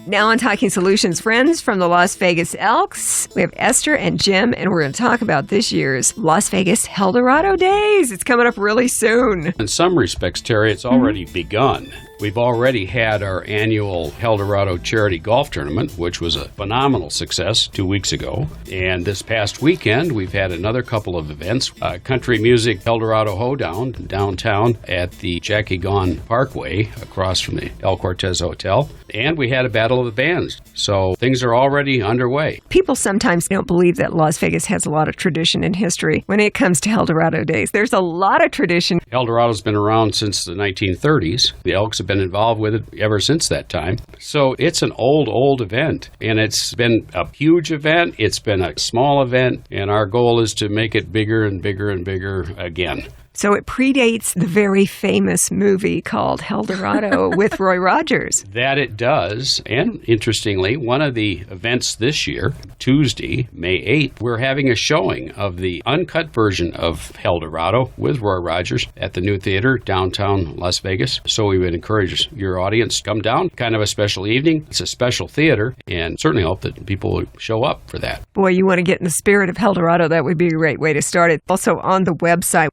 Now on Talking Solutions, friends from the Las Vegas Elks, we have Esther and Jim, and we're going to talk about this year's Las Vegas Helldorado Days. It's coming up really soon. In some respects, Terry, it's already begun. We've already had our annual Helldorado Charity Golf Tournament, which was a phenomenal success 2 weeks ago. And this past weekend, we've had another couple of events. Country Music Helldorado Hoedown downtown at the Jackie Gone Parkway across from the El Cortez Hotel. And we had a Battle of the Bands. So things are already underway. People sometimes don't believe that Las Vegas has a lot of tradition and history when it comes to Helldorado Days. There's a lot of tradition. Heldorado's been around since the 1930s. The Elks have been involved with it ever since that time. So it's an old event, and it's been a huge event. It's been a small event, and our goal is to make it bigger and bigger and bigger again. So it predates the very famous movie called Helldorado with Roy Rogers. That it does. And interestingly, one of the events this year, Tuesday, May 8th, we're having a showing of the uncut version of Helldorado with Roy Rogers at the New Theater downtown Las Vegas. So we would encourage your audience to come down. Kind of a special evening. It's a special theater, and certainly hope that people will show up for that. Boy, you want to get in the spirit of Helldorado, that would be a great way to start it. Also on the website,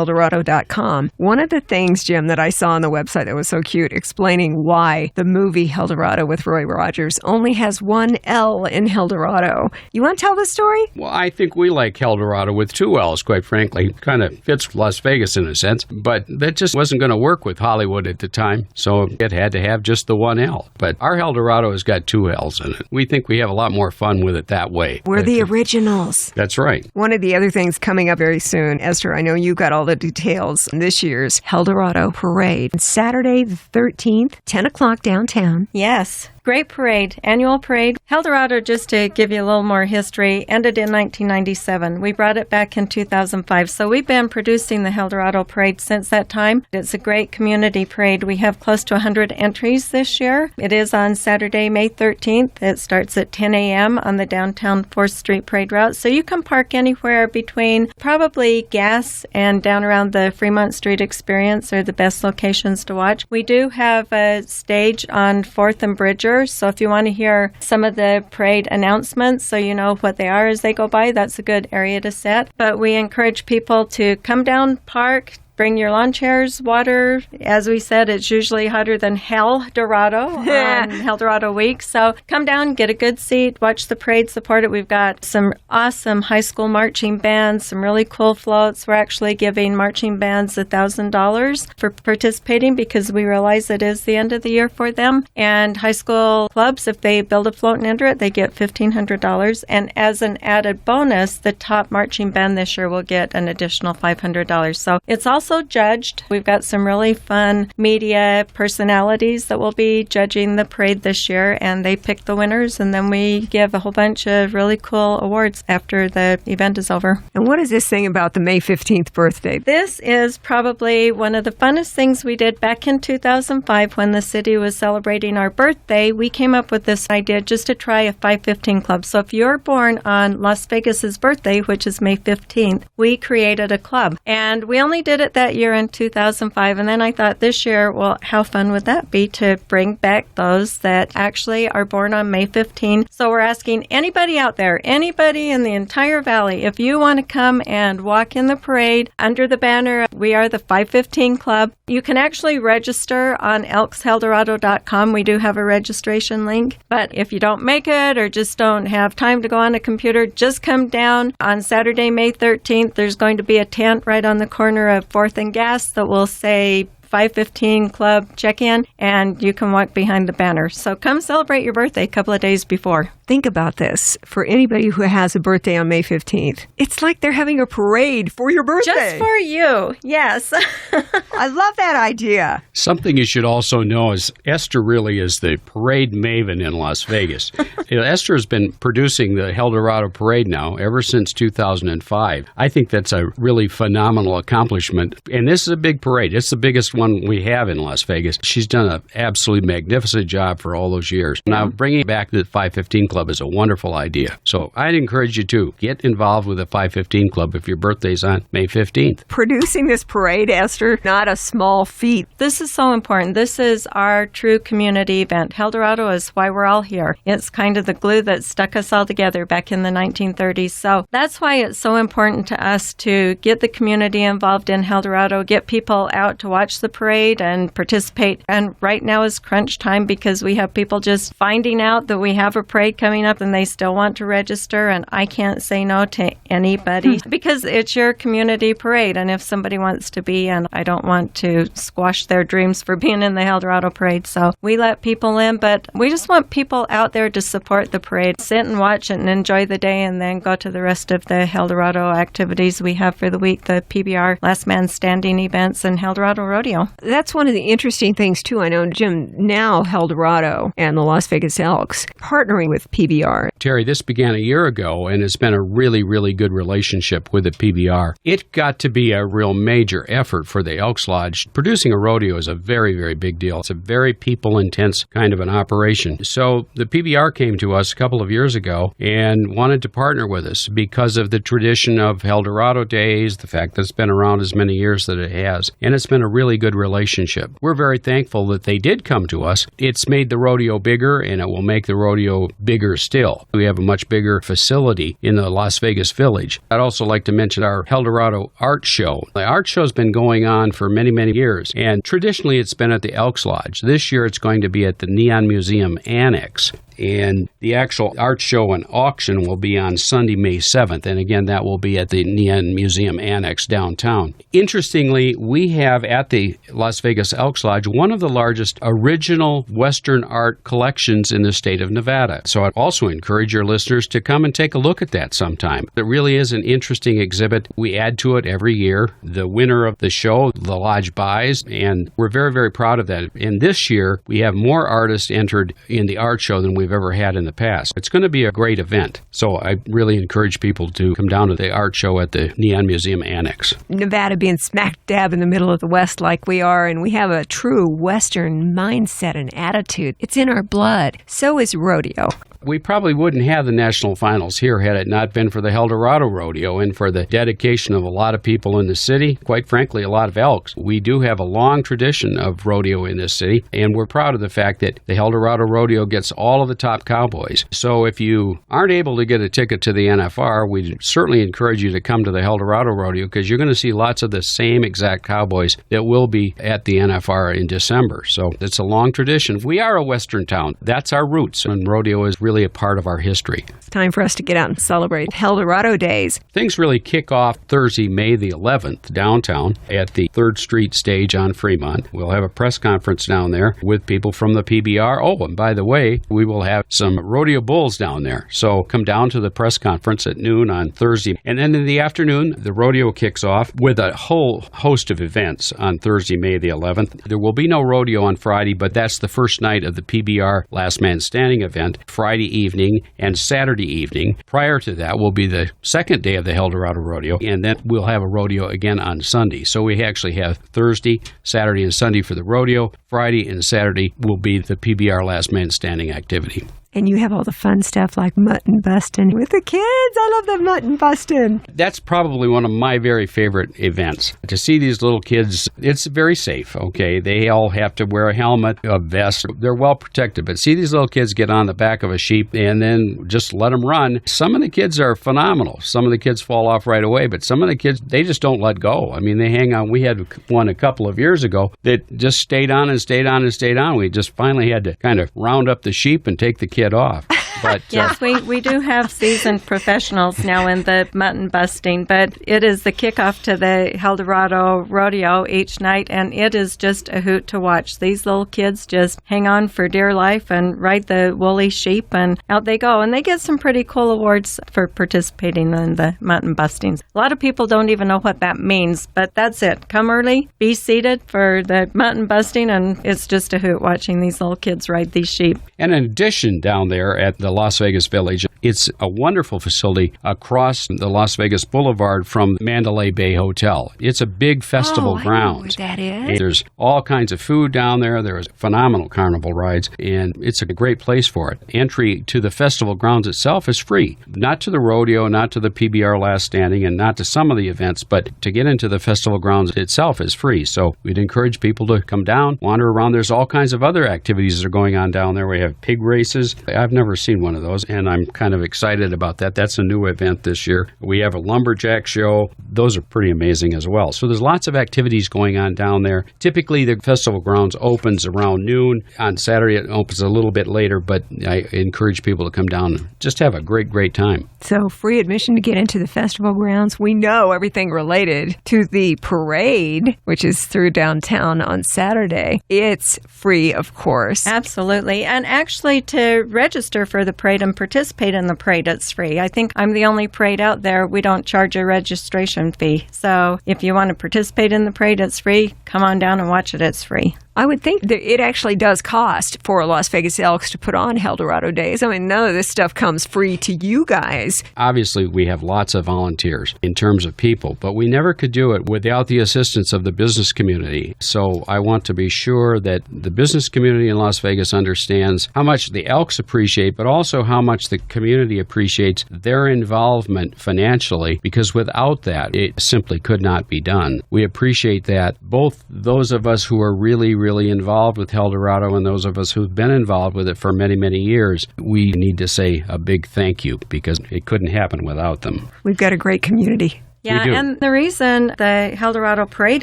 Helldorado.com. One of the things, Jim, that I saw on the website that was so cute, explaining why the movie Helldorado with Roy Rogers only has one L in Helldorado. You want to tell the story? Well, I think we like Helldorado with two L's, quite frankly. Kind of fits Las Vegas in a sense, but that just wasn't going to work with Hollywood at the time, so it had to have just the one L. But our Helldorado has got two L's in it. We think we have a lot more fun with it that way. We're the originals. That's right. One of the other things coming up very soon, Esther, I know you got all the details on this year's Helldorado Parade. Saturday the 13th, 10 o'clock downtown. Yes. Great parade, annual parade. Helldorado, just to give you a little more history, ended in 1997. We brought it back in 2005. So we've been producing the Helldorado Parade since that time. It's a great community parade. We have close to 100 entries this year. It is on Saturday, May 13th. It starts at 10 a.m. on the downtown 4th Street parade route. So you can park anywhere between probably Gas and down around the Fremont Street Experience are the best locations to watch. We do have a stage on 4th and Bridger. So if you want to hear some of the parade announcements so you know what they are as they go by, that's a good area to set. But we encourage people to come down, park, bring your lawn chairs, water. As we said, it's usually hotter than Helldorado on Helldorado week. So come down, get a good seat, watch the parade, support it. We've got some awesome high school marching bands, some really cool floats. We're actually giving marching bands $1,000 for participating because we realize it is the end of the year for them. And high school clubs, if they build a float and enter it, they get $1,500. And as an added bonus, the top marching band this year will get an additional $500. So it's also judged. We've got some really fun media personalities that will be judging the parade this year, and they pick the winners, and then we give a whole bunch of really cool awards after the event is over. And what is this thing about the May 15th birthday? This is probably one of the funnest things we did back in 2005 when the city was celebrating our birthday. We came up with this idea just to try a 515 club. So if you're born on Las Vegas's birthday, which is May 15th, we created a club, and we only did it that year in 2005, and then I thought this year, well, how fun would that be to bring back those that actually are born on May 15. So we're asking anybody out there, anybody in the entire valley, if you want to come and walk in the parade under the banner, we are the 515 Club. You can actually register on elkshelldorado.com. We do have a registration link, but if you don't make it or just don't have time to go on a computer, just come down on Saturday, May 13th. There's going to be a tent right on the corner of 4th and Gas that will say 515 Club check-in, and you can walk behind the banner. So come celebrate your birthday a couple of days before. Think about this. For anybody who has a birthday on May 15th, it's like they're having a parade for your birthday. Just for you, yes. I love that idea. Something you should also know is Esther really is the parade maven in Las Vegas. Esther has been producing the Helldorado Parade now ever since 2005. I think that's a really phenomenal accomplishment. And this is a big parade. It's the biggest one one we have in Las Vegas. She's done an absolutely magnificent job for all those years. Now, bringing back the 515 Club is a wonderful idea. So I'd encourage you to get involved with the 515 Club if your birthday's on May 15th. Producing this parade, Esther, not a small feat. This is so important. This is our true community event. Helldorado is why we're all here. It's kind of the glue that stuck us all together back in the 1930s. So that's why it's so important to us to get the community involved in Helldorado, get people out to watch the parade and participate. And right now is crunch time because we have people just finding out that we have a parade coming up and they still want to register. And I can't say no to anybody because it's your community parade. And if somebody wants to be, and I don't want to squash their dreams for being in the Helldorado parade. So we let people in, but we just want people out there to support the parade, sit and watch it and enjoy the day and then go to the rest of the Helldorado activities we have for the week, the PBR Last Man Standing events and Helldorado Rodeo. That's one of the interesting things, too. I know, Jim, now Helldorado and the Las Vegas Elks partnering with PBR. Terry, this began a year ago, and it's been a really, really good relationship with the PBR. It got to be a real major effort for the Elks Lodge. Producing a rodeo is a very, very big deal. It's a very people-intense kind of an operation. So the PBR came to us a couple of years ago and wanted to partner with us because of the tradition of Helldorado days, the fact that it's been around as many years that it has, and it's been a really good relationship. We're very thankful that they did come to us. It's made the rodeo bigger, and it will make the rodeo bigger still. We have a much bigger facility in the Las Vegas Village. I'd also like to mention our Helldorado Art Show. The art show's been going on for many, many years, and traditionally it's been at the Elks Lodge. This year it's going to be at the Neon Museum Annex. And the actual art show and auction will be on Sunday, May 7th. And again, that will be at the Neon Museum Annex downtown. Interestingly, we have at the Las Vegas Elks Lodge one of the largest original Western art collections in the state of Nevada. So I'd also encourage your listeners to come and take a look at that sometime. It really is an interesting exhibit. We add to it every year. The winner of the show, the Lodge buys, and we're very, very proud of that. And this year, we have more artists entered in the art show than we've ever had in the past. It's going to be a great event. So I really encourage people to come down to the art show at the Neon Museum Annex. Nevada being smack dab in the middle of the West like we are, and we have a true Western mindset and attitude. It's in our blood. So is rodeo. We probably wouldn't have the national finals here had it not been for the Helldorado Rodeo and for the dedication of a lot of people in the city, quite frankly, a lot of Elks. We do have a long tradition of rodeo in this city, and we're proud of the fact that the Helldorado Rodeo gets all of the top cowboys. So if you aren't able to get a ticket to the NFR, we certainly encourage you to come to the Helldorado Rodeo because you're going to see lots of the same exact cowboys that will be at the NFR in December. So it's a long tradition. We are a Western town. That's our roots, and rodeo is really a part of our history. It's time for us to get out and celebrate Helldorado days. Things really kick off Thursday, May the 11th, downtown at the 3rd Street stage on Fremont. We'll have a press conference down there with people from the PBR. Oh, and by the way, we will have some rodeo bulls down there. So come down to the press conference at noon on Thursday. And then in the afternoon, the rodeo kicks off with a whole host of events on Thursday, May the 11th. There will be no rodeo on Friday, but that's the first night of the PBR Last Man Standing event, Friday evening and Saturday evening. Prior to that will be the second day of the Helldorado Rodeo, and then we'll have a rodeo again on Sunday. So we actually have Thursday, Saturday, and Sunday for the rodeo. Friday and Saturday will be the PBR Last Man Standing activity. And you have all the fun stuff like mutton busting with the kids. I love the mutton busting. That's probably one of my very favorite events. To see these little kids, it's very safe, okay? They all have to wear a helmet, a vest. They're well protected. But see these little kids get on the back of a sheep and then just let them run. Some of the kids are phenomenal. Some of the kids fall off right away, but some of the kids, they just don't let go. I mean, they hang on. We had one a couple of years ago that just stayed on and stayed on and stayed on. We just finally had to kind of round up the sheep and take the kid off. But yes, we do have seasoned professionals now in the mutton busting, but it is the kickoff to the Helldorado Rodeo each night, and it is just a hoot to watch. These little kids just hang on for dear life and ride the woolly sheep, and out they go. And they get some pretty cool awards for participating in the mutton bustings. A lot of people don't even know what that means, but that's it. Come early, be seated for the mutton busting, and it's just a hoot watching these little kids ride these sheep. And in addition, down there at the Las Vegas Village, It's a wonderful facility across the Las Vegas Boulevard from Mandalay Bay Hotel. It's a big festival ground. I know where that is. There's all kinds of food down there. There's phenomenal carnival rides, and it's a great place for it. Entry to the festival grounds itself is free. Not to the rodeo, not to the PBR Last Standing, and not to some of the events, but to get into the festival grounds itself is free. So we'd encourage people to come down, wander around. There's all kinds of other activities that are going on down there. We have pig races. I've never seen one of those, and I'm kind of excited about that. That's a new event this year. We have a lumberjack show. Those are pretty amazing as well. So there's lots of activities going on down there. Typically, the festival grounds opens around noon. On Saturday, it opens a little bit later, but I encourage people to come down and just have a great time. So free admission to get into the festival grounds. We know everything related to the parade, which is through downtown on Saturday. It's free, of course. Absolutely. And actually, to register for the parade and participate in the parade, it's free. I think I'm the only parade out there. We don't charge a registration fee. So if you want to participate in the parade, it's free. Come on down and watch it. It's free. I would think that it actually does cost for Las Vegas Elks to put on Helldorado Days. I mean, none of this stuff comes free to you guys. Obviously, we have lots of volunteers in terms of people, but we never could do it without the assistance of the business community. So I want to be sure that the business community in Las Vegas understands how much the Elks appreciate, but also how much the community appreciates their involvement financially, because without that, it simply could not be done. We appreciate that, both those of us who are really involved with Helldorado and those of us who've been involved with it for many years. We need to say a big thank you, because it couldn't happen without them. We've got a great community. Yeah, and the reason the Helldorado Parade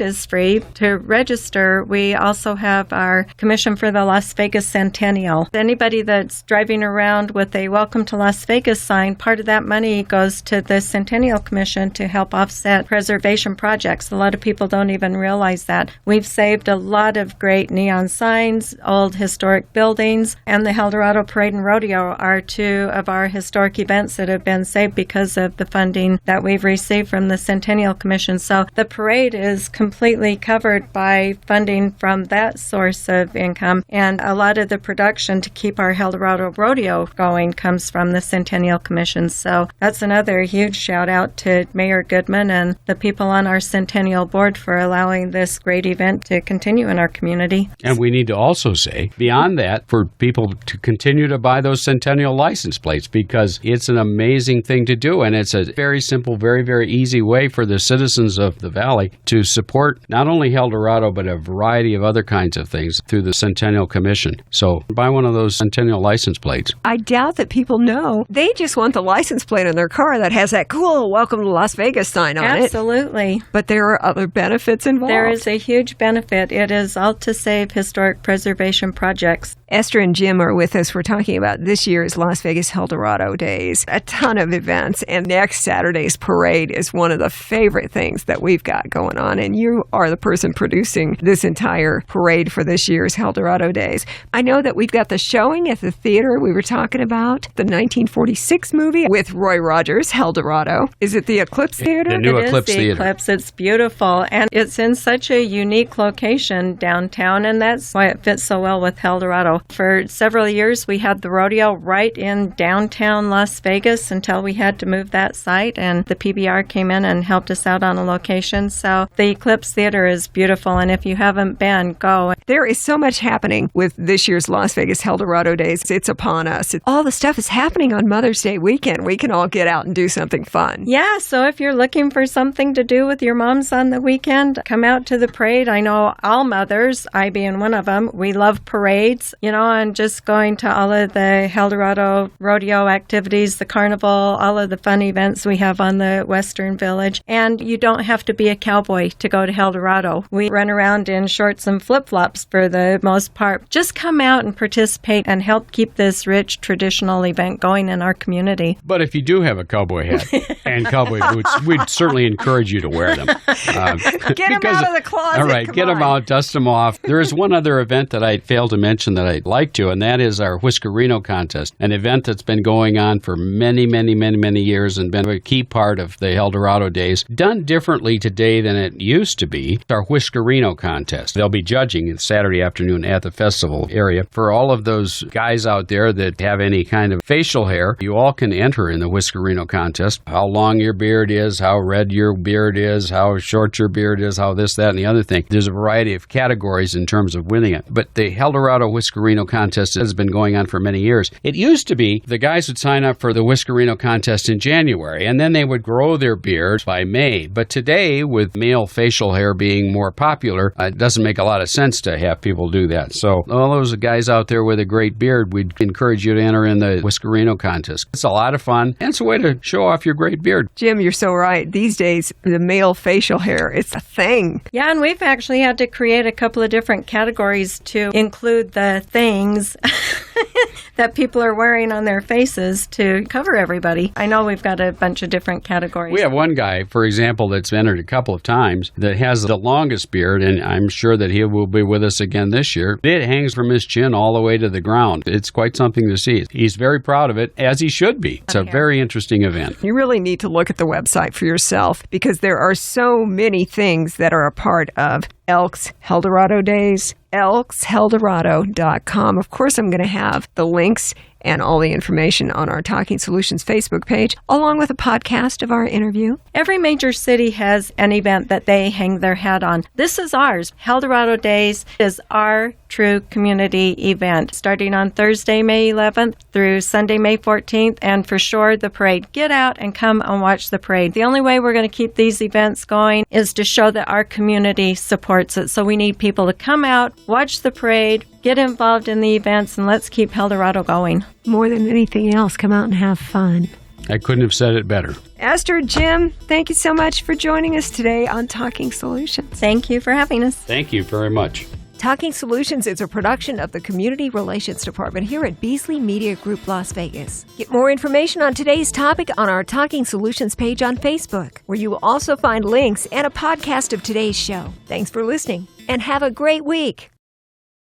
is free to register, we also have our commission for the Las Vegas Centennial. Anybody that's driving around with a Welcome to Las Vegas sign, part of that money goes to the Centennial Commission to help offset preservation projects. A lot of people don't even realize that. We've saved a lot of great neon signs, old historic buildings, and the Helldorado Parade and Rodeo are two of our historic events that have been saved because of the funding that we've received from the Centennial Commission. So the parade is completely covered by funding from that source of income, and a lot of the production to keep our Helldorado Rodeo going comes from the Centennial Commission. So that's another huge shout out to Mayor Goodman and the people on our Centennial Board for allowing this great event to continue in our community. And we need to also say, beyond that, for people to continue to buy those Centennial license plates, because it's an amazing thing to do, and it's a very simple, very easy way for the citizens of the Valley to support not only Helldorado, but a variety of other kinds of things through the Centennial Commission. So buy one of those Centennial license plates. I doubt that people know. They just want the license plate in their car that has that cool Welcome to Las Vegas sign on it. Absolutely. But there are other benefits involved. There is a huge benefit. It is all to save historic preservation projects. Esther and Jim are with us. We're talking about this year's Las Vegas Helldorado Days. A ton of events, and next Saturday's parade is one of the favorite things that we've got going on, and you are the person producing this entire parade for this year's Helldorado Days. I know that we've got the showing at the theater. We were talking about the 1946 movie with Roy Rogers, Helldorado. Is it the Eclipse Theater? The new It Eclipse is the Theater. Eclipse. It's beautiful, and it's in such a unique location downtown, and that's why it fits so well with Helldorado. For several years, we had the rodeo right in downtown Las Vegas until we had to move that site, and the PBR came in and helped us out on a location. So the Eclipse Theater is beautiful, and if you haven't been, go. There is so much happening with this year's Las Vegas Helldorado Days. It's upon us. All the stuff is happening on Mother's Day weekend. We can all get out and do something fun. Yeah, so if you're looking for something to do with your moms on the weekend, come out to the parade. I know all mothers, I being one of them, we love parades, and just going to all of the Helldorado rodeo activities, the carnival, all of the fun events we have on the Western Village. And you don't have to be a cowboy to go to Helldorado. We run around in shorts and flip-flops for the most part. Just come out and participate and help keep this rich traditional event going in our community. But if you do have a cowboy hat and cowboy boots, we'd certainly encourage you to wear them. Get them out of the closet. All right, get them out, dust them off. There is one other event that I failed to mention that I'd like to, and that is our Whiskerino contest, an event that's been going on for many years and been a key part of the Helldorado Helldorado Days, done differently today than it used to be, our Whiskerino contest. They'll be judging Saturday afternoon at the festival area. For all of those guys out there that have any kind of facial hair, you all can enter in the Whiskerino contest. How long your beard is, how red your beard is, how short your beard is, how this, that, and the other thing. There's a variety of categories in terms of winning it. But the Helldorado Whiskerino contest has been going on for many years. It used to be the guys would sign up for the Whiskerino contest in January, and then they would grow their beards by May. But today, with male facial hair being more popular, it doesn't make a lot of sense to have people do that. So all those guys out there with a great beard, we'd encourage you to enter in the Whiskerino contest. It's a lot of fun, and it's a way to show off your great beard. Jim, you're so right. These days, the male facial hair, it's a thing. Yeah, and we've actually had to create a couple of different categories to include the things that people are wearing on their faces to cover everybody. I know we've got a bunch of different categories. We have one guy, for example, that's entered a couple of times that has the longest beard, and I'm sure that he will be with us again this year. It hangs from his chin all the way to the ground. It's quite something to see. He's very proud of it, as he should be. It's a very interesting event. You really need to look at the website for yourself because there are so many things that are a part of Elks Helldorado Days, elkshelldorado.com. Of course, I'm going to have the links and all the information on our Talking Solutions Facebook page, along with a podcast of our interview. Every major city has an event that they hang their hat on. This is ours. Helldorado Days is our true community event, starting on Thursday, May 11th through Sunday, May 14th, and for sure, the parade. Get out and come and watch the parade. The only way we're going to keep these events going is to show that our community supports it. So we need people to come out, watch the parade, get involved in the events, and let's keep Helldorado going. More than anything else, come out and have fun. I couldn't have said it better. Esther, Jim, thank you so much for joining us today on Talking Solutions. Thank you for having us. Thank you very much. Talking Solutions is a production of the Community Relations Department here at Beasley Media Group, Las Vegas. Get more information on today's topic on our Talking Solutions page on Facebook, where you will also find links and a podcast of today's show. Thanks for listening, and have a great week.